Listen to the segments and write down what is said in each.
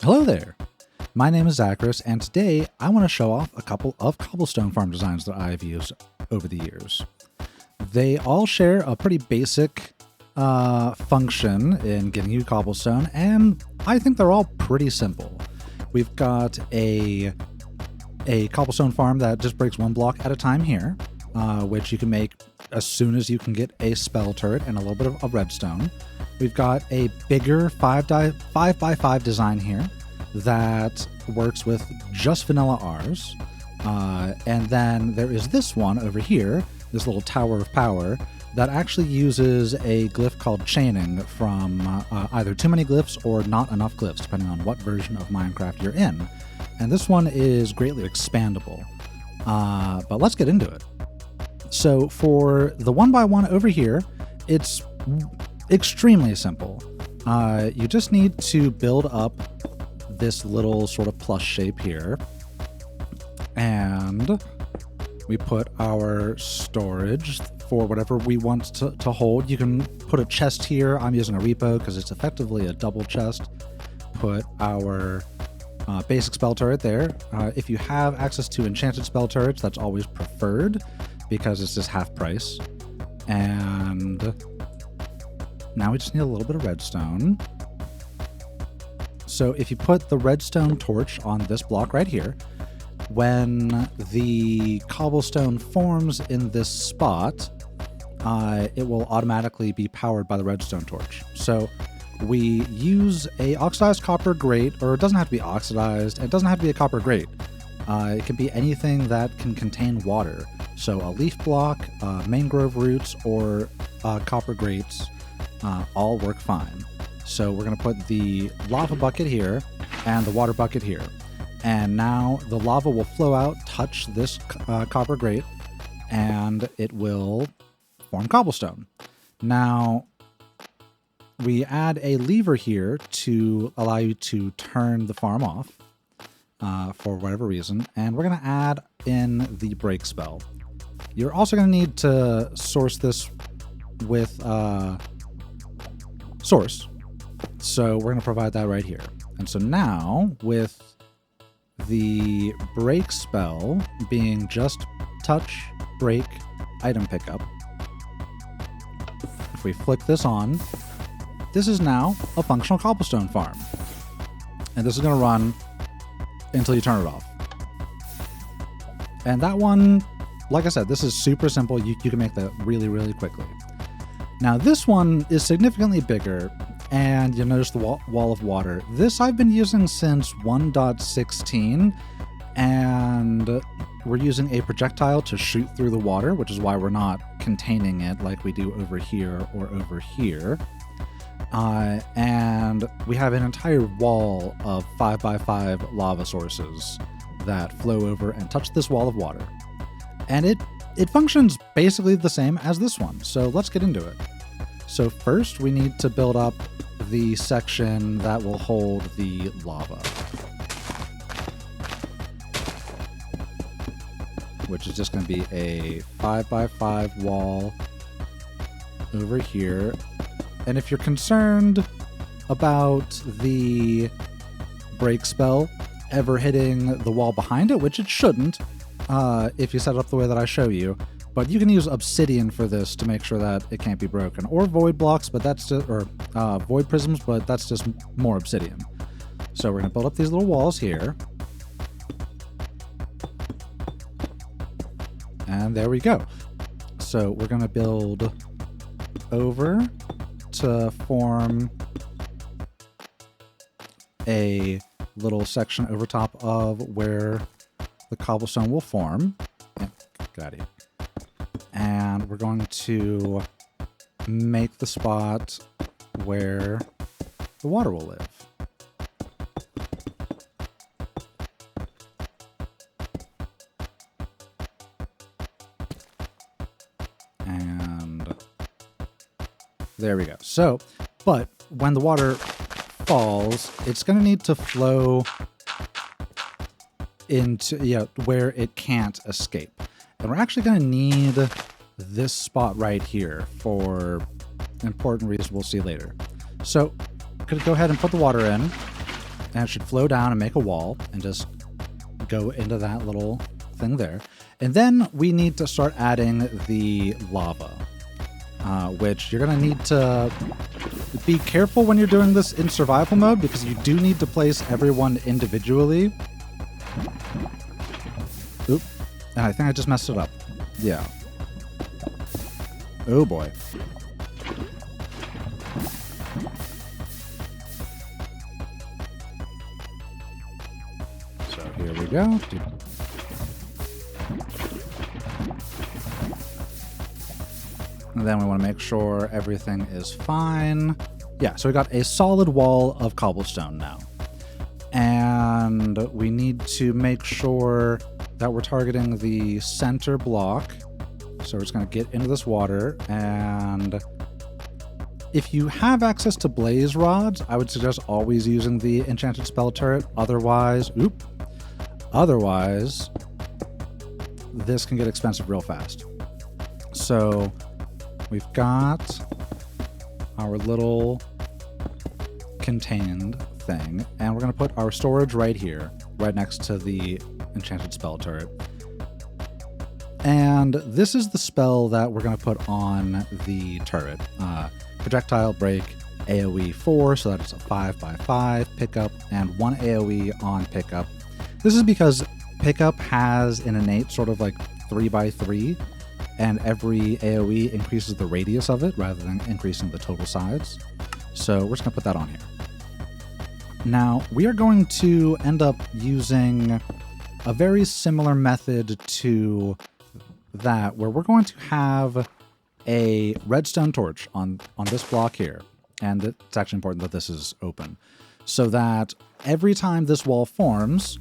Hello there! My name is Zachary, and today I want to show off a couple of cobblestone farm designs that I've used over the years. They all share a pretty basic function in getting you cobblestone, and I think they're all pretty simple. We've got a cobblestone farm that just breaks one block at a time here, which you can make as soon as you can get a spell turret and a little bit of redstone. We've got a bigger 5x5 design here that works with just vanilla Rs. And then there is this one over here, this little tower of power, that actually uses a glyph called chaining from either too many glyphs or not enough glyphs, depending on what version of Minecraft you're in. And this one is greatly expandable. But let's get into it. So for the 1x1 over here, it's extremely simple. You just need to build up this little sort of plus shape here. And we put our storage for whatever we want to hold. You can put a chest here. I'm using a repo because it's effectively a double chest. Put our basic spell turret there. If you have access to enchanted spell turrets, that's always preferred because it's just half price. And now we just need a little bit of redstone. So if you put the redstone torch on this block right here, when the cobblestone forms in this spot, it will automatically be powered by the redstone torch. So we use a oxidized copper grate, or it doesn't have to be oxidized, it doesn't have to be a copper grate. It can be anything that can contain water. So a leaf block, mangrove roots, or copper grates all work fine. So we're going to put the lava bucket here and the water bucket here. And now the lava will flow out, touch this copper grate, and it will form cobblestone. Now, we add a lever here to allow you to turn the farm off for whatever reason. And we're going to add in the break spell. You're also going to need to source this with source. So we're going to provide that right here. And so now with the break spell being just touch, break, item pickup, if we flick this on, this is now a functional cobblestone farm. And this is going to run until you turn it off. And that one, like I said, this is super simple. You can make that really, really quickly. Now this one is significantly bigger, and you'll notice the wall of water. This I've been using since 1.16, and we're using a projectile to shoot through the water, which is why we're not containing it like we do over here or over here. And we have an entire wall of 5x5 lava sources that flow over and touch this wall of water. And it functions basically the same as this one, so let's get into it. So first we need to build up the section that will hold the lava, which is just going to be a 5x5 wall over here. And if you're concerned about the break spell ever hitting the wall behind it, which it shouldn't, if you set it up the way that I show you, but you can use obsidian for this to make sure that it can't be broken, or void blocks, but that's just, or void prisms, but that's just more obsidian. So we're going to build up these little walls here. And there we go. So we're going to build over to form a little section over top of where the cobblestone will form. Get out of here. And we're going to make the spot where the water will live. And there we go. So, but when the water falls, it's going to need to flow into where it can't escape. And we're actually going to need this spot right here for important reasons we'll see later. So I'm going to go ahead and put the water in. and it should flow down and make a wall and just go into that little thing there. And then we need to start adding the lava, which you're going to need to be careful when you're doing this in survival mode, because you do need to place everyone individually. Oop. And I think I just messed it up. Yeah. Oh boy. So here we go. And then we want to make sure everything is fine. Yeah, so we got a solid wall of cobblestone now. And we need to make sure that we're targeting the center block. So we're just going to get into this water. And if you have access to blaze rods, I would suggest always using the enchanted spell turret. Otherwise, this can get expensive real fast. So we've got our little contained thing, and we're going to put our storage right here, right next to the enchanted spell turret. And this is the spell that we're going to put on the turret. Projectile break, AoE 4, so that it's a 5x5 pickup, and 1 AoE on pickup. This is because pickup has an innate sort of like 3x3, and every AoE increases the radius of it rather than increasing the total size. So we're just going to put that on here. Now, we are going to end up using a very similar method to that, where we're going to have a redstone torch on this block here. And it's actually important that this is open, so that every time this wall forms,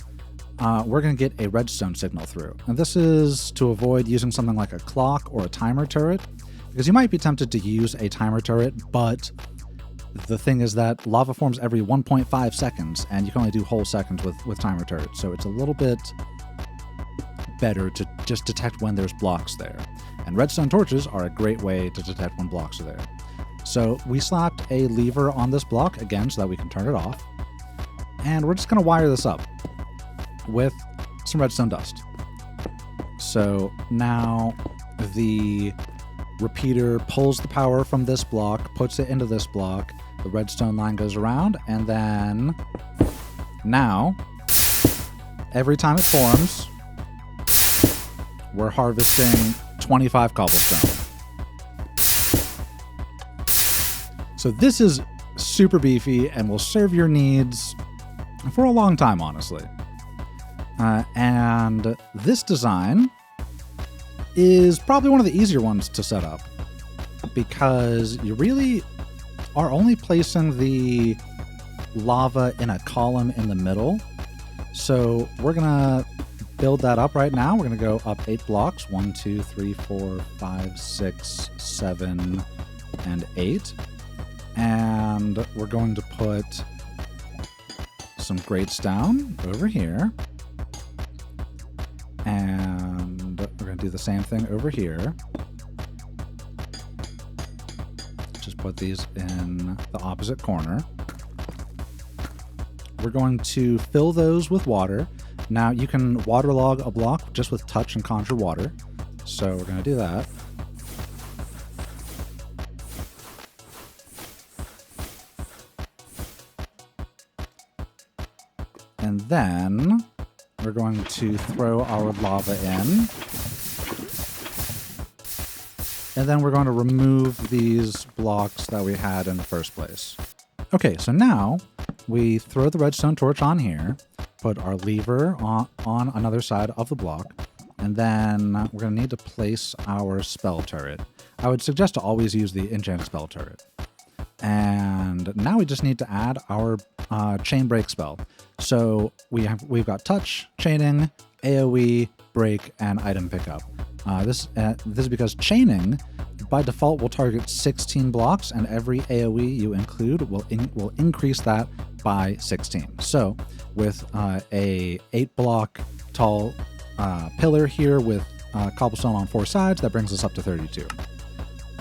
we're going to get a redstone signal through. And this is to avoid using something like a clock or a timer turret, because you might be tempted to use a timer turret, but the thing is that lava forms every 1.5 seconds, and you can only do whole seconds with timer turrets. So it's a little bit better to just detect when there's blocks there. And redstone torches are a great way to detect when blocks are there. So we slapped a lever on this block again so that we can turn it off. And we're just going to wire this up with some redstone dust. So now the repeater pulls the power from this block, puts it into this block, the redstone line goes around, and then now every time it forms, we're harvesting 25 cobblestone. So this is super beefy and will serve your needs for a long time, honestly. And this design is probably one of the easier ones to set up, because you really are only placing the lava in a column in the middle. So we're going to build that up right now. We're going to go up 8 blocks. 1, 2, 3, 4, 5, 6, 7, and 8. And we're going to put some grates down over here. And we're going to do the same thing over here. Just put these in the opposite corner. We're going to fill those with water. Now you can waterlog a block just with touch and conjure water. So we're going to do that. And then we're going to throw our lava in. And then we're going to remove these blocks that we had in the first place. Okay, so now we throw the redstone torch on here, put our lever on another side of the block, and then we're going to need to place our spell turret. I would suggest to always use the enchanted spell turret. And now we just need to add our chain break spell. So we've got touch, chaining, AoE, break, and item pickup. This is because chaining by default will target 16 blocks, and every AoE you include will increase that by 16. So with a 8-block tall pillar here with cobblestone on 4 sides, that brings us up to 32.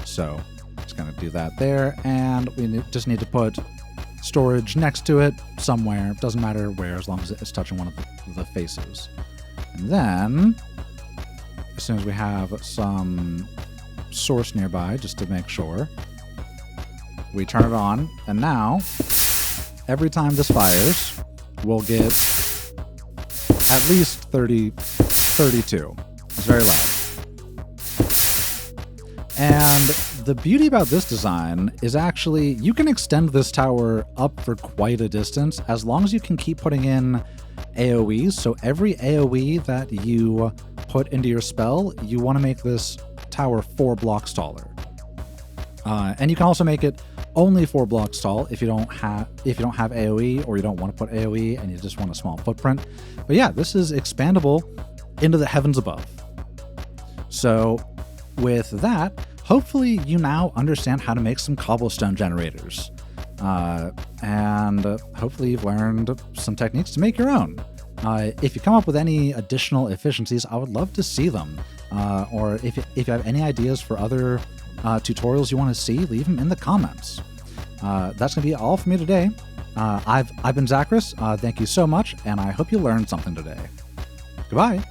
So just going to do that there, and we just need to put storage next to it, somewhere. Doesn't matter where, as long as it's touching one of the faces. And then, as soon as we have some source nearby, just to make sure, we turn it on. And now, every time this fires, we'll get at least 32. It's very loud. And the beauty about this design is actually you can extend this tower up for quite a distance as long as you can keep putting in AoEs. So every AoE that you put into your spell, you want to make this tower 4 blocks taller. And you can also make it only 4 blocks tall if you don't have AoE, or you don't want to put AoE and you just want a small footprint. But yeah, this is expandable into the heavens above. So with that, hopefully you now understand how to make some cobblestone generators. And hopefully you've learned some techniques to make your own. If you come up with any additional efficiencies, I would love to see them. Or if you have any ideas for other tutorials you want to see, leave them in the comments. That's going to be all for me today. I've been Zachris. Thank you so much, and I hope you learned something today. Goodbye.